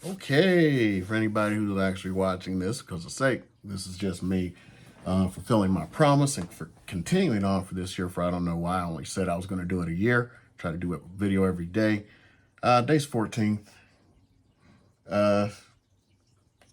Okay, for anybody who's actually watching this, because of sake, this is just me fulfilling my promise and for continuing on for this year. For I don't know why I only said I was going to do it a year. Try to do a video every day. Day's 14th. Uh,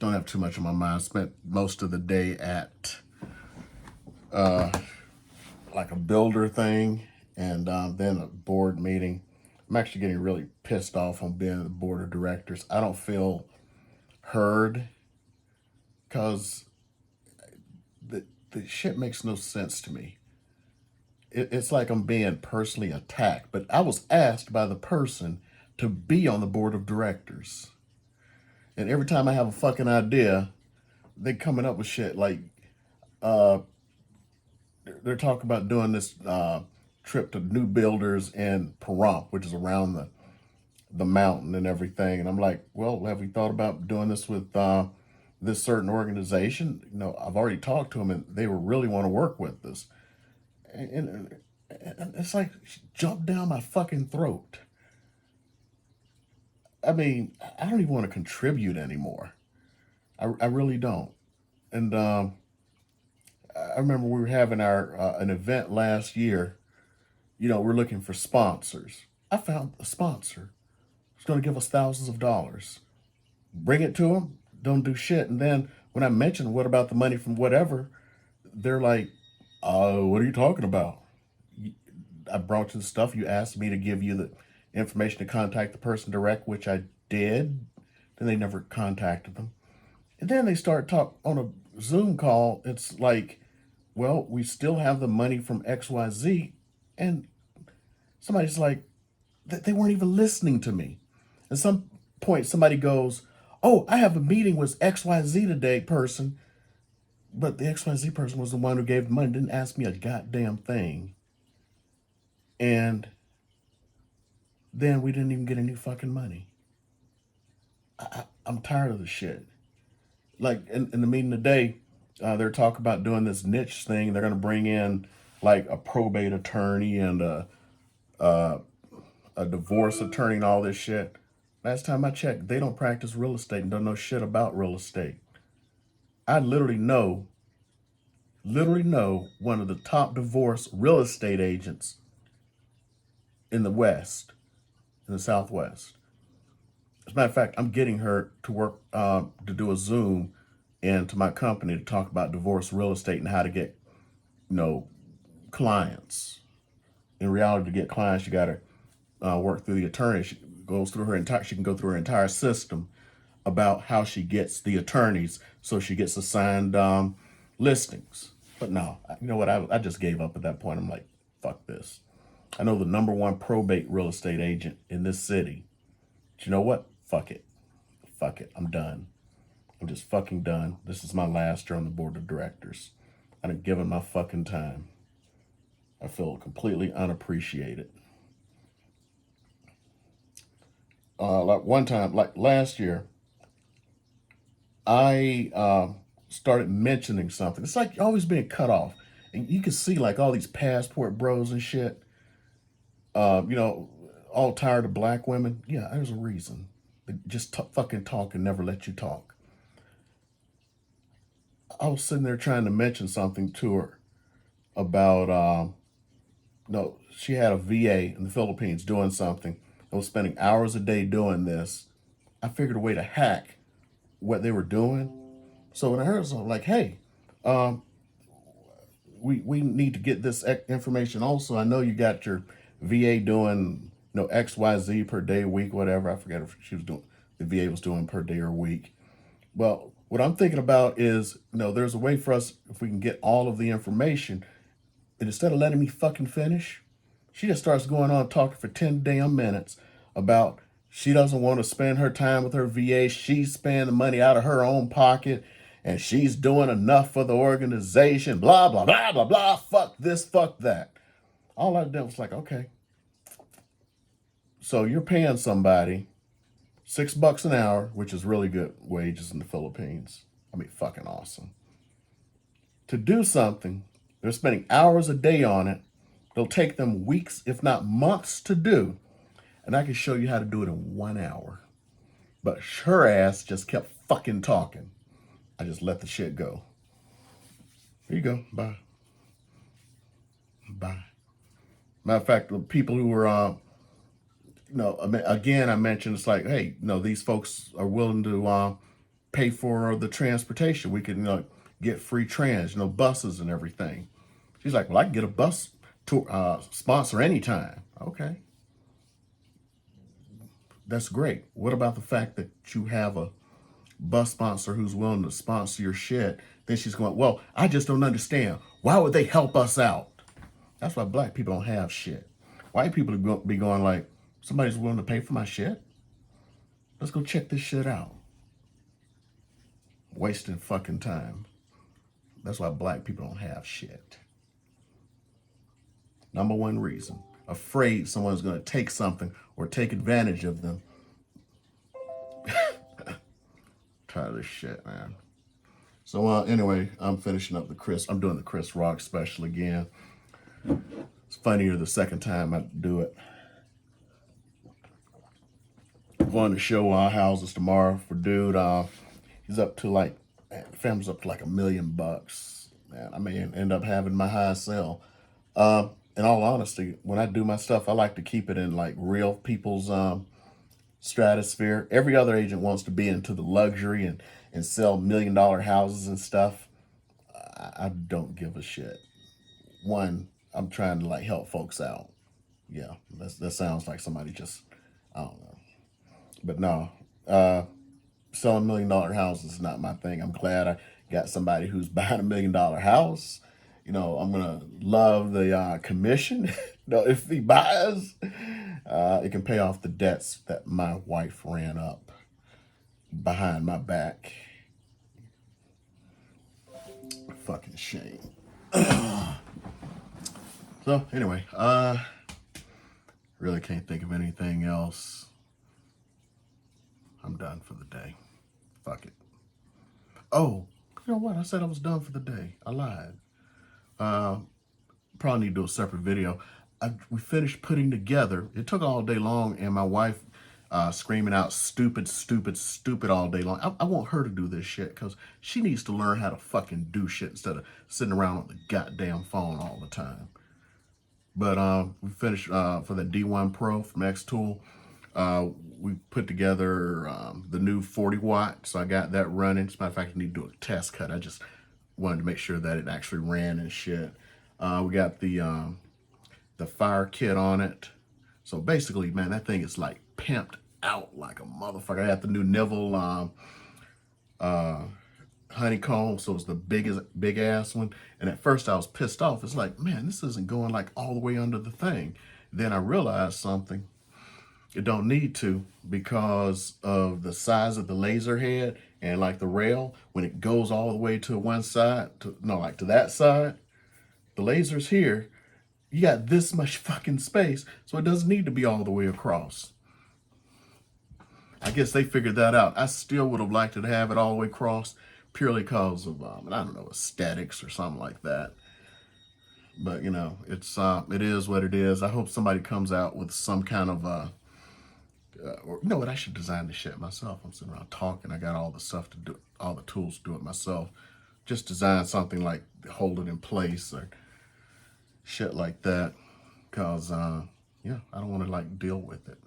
don't have too much on my mind. Spent most of the day at like a builder thing and then a board meeting. I'm actually getting really pissed off on being the board of directors. I don't feel heard because the shit makes no sense to me. It's like I'm being personally attacked, but I was asked by the person to be on the board of directors. And every time I have a fucking idea, they coming up with shit like uh, they're talking about doing this trip to New Builders in Pahrump, which is around the mountain and everything. And I'm like, well, have we thought about doing this with this certain organization? I've already talked to them, and they really want to work with us. And it's like jump down my fucking throat. I mean, I don't even want to contribute anymore. I really don't. And I remember we were having our an event last year. We're looking for sponsors. I found a sponsor who's going to give us thousands of dollars. Bring it to them. Don't do shit. And then when I mentioned what about the money from whatever, they're like, what are you talking about? I brought you the stuff. You asked me to give you the information to contact the person direct, which I did. Then they never contacted them. And then they start talk on a Zoom call. It's like, well, we still have the money from XYZ. And somebody's like, they weren't even listening to me. At some point, somebody goes, oh, I have a meeting with XYZ today, person. But the XYZ person was the one who gave the money, didn't ask me a goddamn thing. And then we didn't even get any fucking money. I'm tired of the shit. Like in the meeting today, they're talking about doing this niche thing. They're going to bring in like a probate attorney and a divorce attorney and all this shit. Last time I checked, they don't practice real estate and don't know shit about real estate. I literally know one of the top divorce real estate agents in the West, in the Southwest. As a matter of fact, I'm getting her to work to do a Zoom into my company to talk about divorce real estate and how to get, clients. In reality, to get clients, you got to work through the attorney. She can go through her entire system about how she gets the attorneys so she gets assigned listings. But no, you know what? I just gave up at that point. I'm like, fuck this. I know the number one probate real estate agent in this city. But you know what? Fuck it. Fuck it. I'm done. I'm just fucking done. This is my last year on the board of directors. I done given my fucking time. I feel completely unappreciated. Like one time, like last year, I started mentioning something. It's like always being cut off. And you can see like all these passport bros and shit, uh, you know, all tired of black women. Yeah, there's a reason. They just fucking talk and never let you talk. I was sitting there trying to mention something to her about, no, she had a VA in the Philippines doing something. I was spending hours a day doing this. I figured a way to hack what they were doing. So when I heard something like, hey, um, we need to get this information also. I know you got your VA doing, XYZ per day, week, whatever. I forget if she was doing, the VA was doing per day or week. Well, what I'm thinking about is, there's a way for us, if we can get all of the information, and instead of letting me fucking finish, she just starts going on talking for 10 damn minutes about she doesn't want to spend her time with her VA. She's spending the money out of her own pocket and she's doing enough for the organization. Blah, blah, blah, blah, blah. Fuck this, fuck that. All I did was like, okay, so you're paying somebody $6 an hour, which is really good wages in the Philippines. I mean, fucking awesome. To do something, they're spending hours a day on it. It'll take them weeks, if not months, to do. And I can show you how to do it in 1 hour. But her ass just kept fucking talking. I just let the shit go. Here you go. Bye. Bye. Matter of fact, the people who were, again, I mentioned it's like, hey, these folks are willing to pay for the transportation. We can, get free trans, buses and everything. She's like, well, I can get a bus tour sponsor anytime. Okay. That's great. What about the fact that you have a bus sponsor who's willing to sponsor your shit? Then she's going, well, I just don't understand. Why would they help us out? That's why black people don't have shit. White people be going like, somebody's willing to pay for my shit? Let's go check this shit out. Wasting fucking time. That's why black people don't have shit. Number one reason. Afraid someone's going to take something or take advantage of them. Tired of this shit, man. So anyway, I'm finishing up I'm doing the Chris Rock special again. It's funnier the second time I do it. I'm going to show houses tomorrow for dude. He's up to the family's up to $1 million. Man, I may end up having my highest sale. In all honesty, when I do my stuff, I like to keep it in real people's stratosphere. Every other agent wants to be into the luxury and sell $1 million houses and stuff. I don't give a shit. One, I'm trying to help folks out. Yeah, that sounds like somebody just, I don't know. But no, selling $1 million houses is not my thing. I'm glad I got somebody who's buying $1 million house. I'm gonna love the commission. If he buys, it can pay off the debts that my wife ran up behind my back. Fucking shame. So anyway, really can't think of anything else. I'm done for the day. Fuck it. Oh, you know what? I said I was done for the day. I lied. Probably need to do a separate video. We finished putting together. It took all day long, and my wife screaming out stupid, stupid, stupid all day long. I want her to do this shit because she needs to learn how to fucking do shit instead of sitting around on the goddamn phone all the time. But we finished for the D1 Pro from Xtool. We put together the new 40 watt, so I got that running. As a matter of fact, I need to do a test cut. I just wanted to make sure that it actually ran and shit. We got the fire kit on it. So basically, man, that thing is pimped out like a motherfucker. I had the new Neville honeycomb, so it's the big ass one. And at first I was pissed off. It's like, man, this isn't going all the way under the thing. Then I realized something. It don't need to because of the size of the laser head and the rail. When it goes all the way to one side, to that side, the laser's here. You got this much fucking space, so it doesn't need to be all the way across. I guess they figured that out. I still would have liked to have it all the way across purely because of, I don't know, aesthetics or something like that. But, it is what it is. I hope somebody comes out with some kind of, or you know what, I should design this shit myself. I'm sitting around talking. I got all the stuff to do, all the tools to do it myself. Just design something hold it in place or shit like that. Because, yeah, I don't want to deal with it.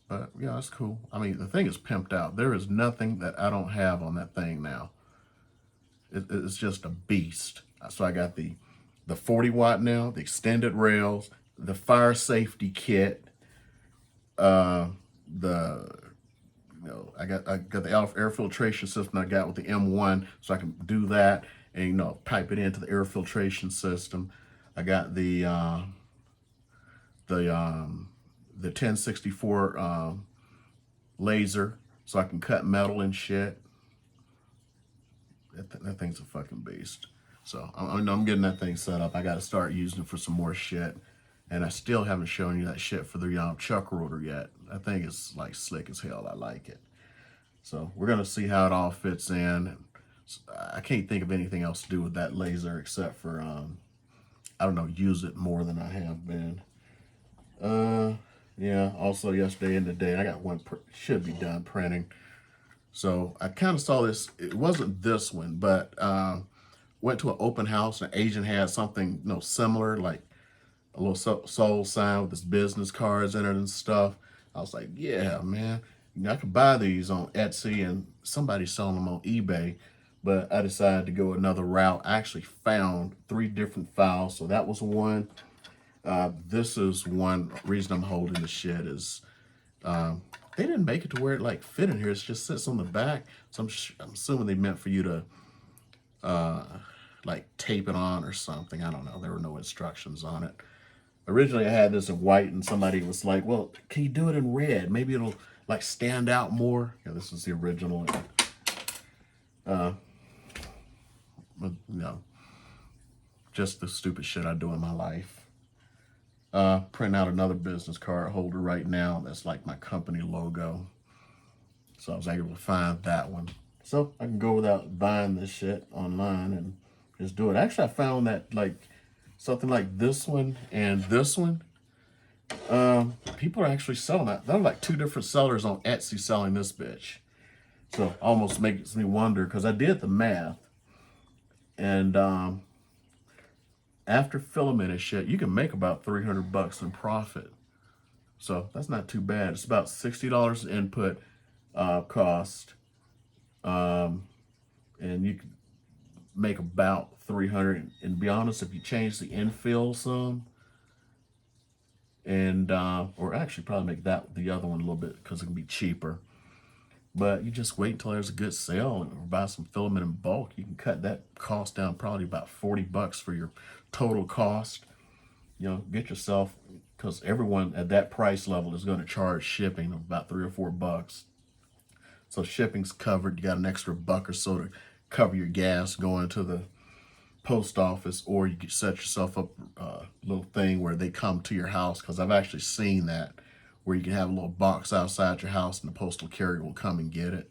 But yeah, it's cool. I mean, the thing is pimped out. There is nothing that I don't have on that thing now. It's just a beast. So I got the 40 watt now, the extended rails, the fire safety kit, I got the air filtration system I got with the M1, so I can do that and pipe it into the air filtration system. I got the 1064 laser, so I can cut metal and shit. That thing's a fucking beast. So I'm getting that thing set up. I got to start using it for some more shit. And I still haven't shown you that shit for the chuck rotor yet. That thing is slick as hell. I like it. So we're going to see how it all fits in. I can't think of anything else to do with that laser except for, I don't know, use it more than I have been. Yeah, also yesterday and today, I got one should be done printing. So I kind of saw this. It wasn't this one, but went to an open house. An agent had something, similar, like a little soul sign with his business cards in it and stuff. I was like, yeah, man, I could buy these on Etsy and somebody's selling them on eBay. But I decided to go another route. I actually found 3 different files. So that was one. This is one reason I'm holding the shit is they didn't make it to where it like fit in here. It just sits on the back. So I'm assuming they meant for you to like tape it on or something. I don't know. There were no instructions on it. Originally, I had this in white, and somebody was like, "Well, can you do it in red? Maybe it'll like stand out more." Yeah, this is the original. But, just the stupid shit I do in my life. Printing out another business card holder right now. That's like my company logo. So I was able to find that one. So I can go without buying this shit online and just do it. Actually, I found that like something like this one and this one, people are actually selling that. There are like 2 different sellers on Etsy selling this bitch. So almost makes me wonder because I did the math, and after filament and shit, you can make about $300 in profit. So that's not too bad. It's about $60 input cost, and you can make about 300. And to be honest, if you change the infill some, and or actually probably make that the other one a little bit because it can be cheaper. But you just wait until there's a good sale and buy some filament in bulk. You can cut that cost down probably about $40 for your total cost. Get yourself, because everyone at that price level is going to charge shipping of about $3 or $4. So shipping's covered. You got an extra buck or so to cover your gas going to the post office, or you can set yourself up a little thing where they come to your house, because I've actually seen that, where you can have a little box outside your house and the postal carrier will come and get it.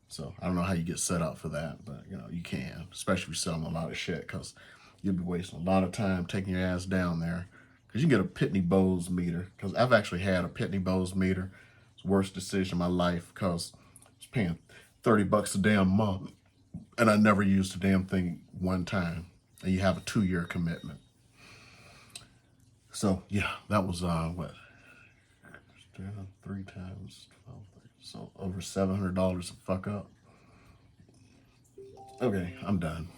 So I don't know how you get set up for that, but you can, especially if you're selling a lot of shit, because you'll be wasting a lot of time taking your ass down there. Because you can get a Pitney Bowes meter, because I've actually had a Pitney Bowes meter. It's the worst decision of my life, because I was paying $30 a damn month, and I never used the damn thing one time. And you have a 2-year commitment. So yeah, that was what, 3 times 12, so over $700 to fuck up. Okay, I'm done.